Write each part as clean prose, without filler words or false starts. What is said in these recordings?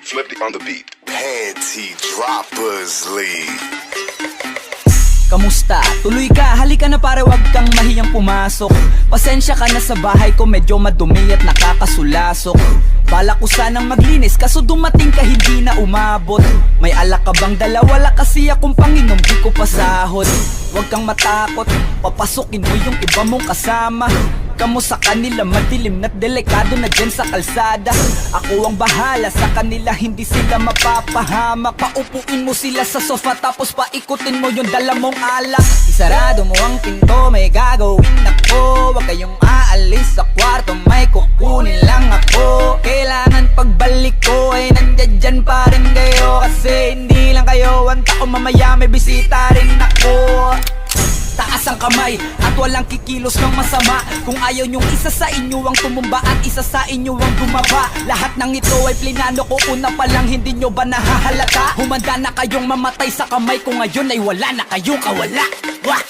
Flip it on the beat. Panty Droppers League. Kamusta? Tuloy ka, halika na pare, wag kang mahiyang pumasok. Pasensya ka na sa bahay ko, medyo madumi at nakakasulasok. Balak ko sanang maglinis, kaso dumating ka hindi na umabot. May alak ka bang dala? Wala kasi akong panginom, di ko pasahod. Wag kang matakot, papasukin mo yung iba mong kasama. Kamo sa kanila, madilim na't delikado na dyan sa kalsada. Ako ang bahala sa kanila, hindi sila mapapahamak. Paupuin mo sila sa sofa, tapos paikutin mo yung dala mong alak. Isarado mo ang pinto, may gagawin ako. Huwag kayong aalis sa kwarto, may kukunin lang ako. Kailangan pagbalik ko ay nandyan dyan pa rin kayo. Kasi hindi lang kayo ang tao, mamaya may bisita rin ako. Taas ang kamay at walang kikilos ng masama. Kung ayaw nyong isa sa inyo ang tumumba at isa sa inyo ang gumaba. Lahat ng ito ay plinano ko una pa lang, hindi nyo ba nahahalata? Humanda na kayong mamatay sa kamay ko, ngayon ay wala na kayong kawala. Wah!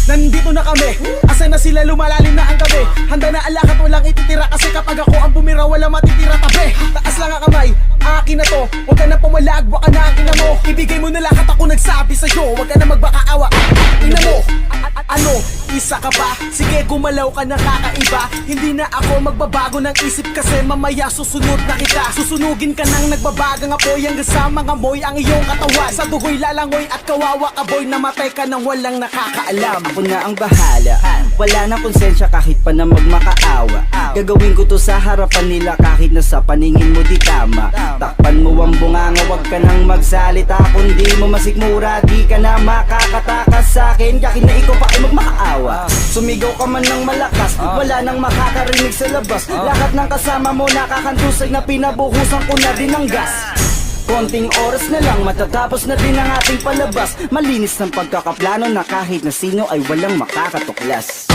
Nandito na kami, asan na sila, lumalalim na ang gabi. Handa na alak at walang ititira, kasi kapag ako ang bumira wala matitira tabi. Taas lang ang kamay, akin na to, huwag ka na pumalag, baka na ang ina mo. Ibigay mo na lahat, ako nagsabi sa'yo, huwag ka na magbakaawa. Ina mo, ano, isa ka ba? Sige gumalaw ka na kakaiba. Hindi na ako magbabago ng isip, kasi mamaya susunod na kita. Susunugin ka ng nagbabagang apoy, hanggang sa mga moy ang iyong katawan. Sa dugoy lalangoy at kawawa ka boy, namatay ka nang walang nakakaalam. Ako na ang bahala, wala na konsensya kahit pa na magmakaawa. Gagawin ko to sa harapan nila kahit na sa paningin mo di tama. Takpan mo ang bunganga, wag ka nang magsalita. Kung di mo masikmura, di ka na makakatakas sa akin. Yakin na ikaw pa ay magmakaawa. Sumigaw ka man ng malakas, wala nang makakarinig sa labas. Lahat ng kasama mo nakakantusay na pinabuhusan ko na din ng gas. Konting oras na lang, matatapos na din ang ating palabas. Malinis ng pagkakaplano na kahit na sino ay walang makakatuklas.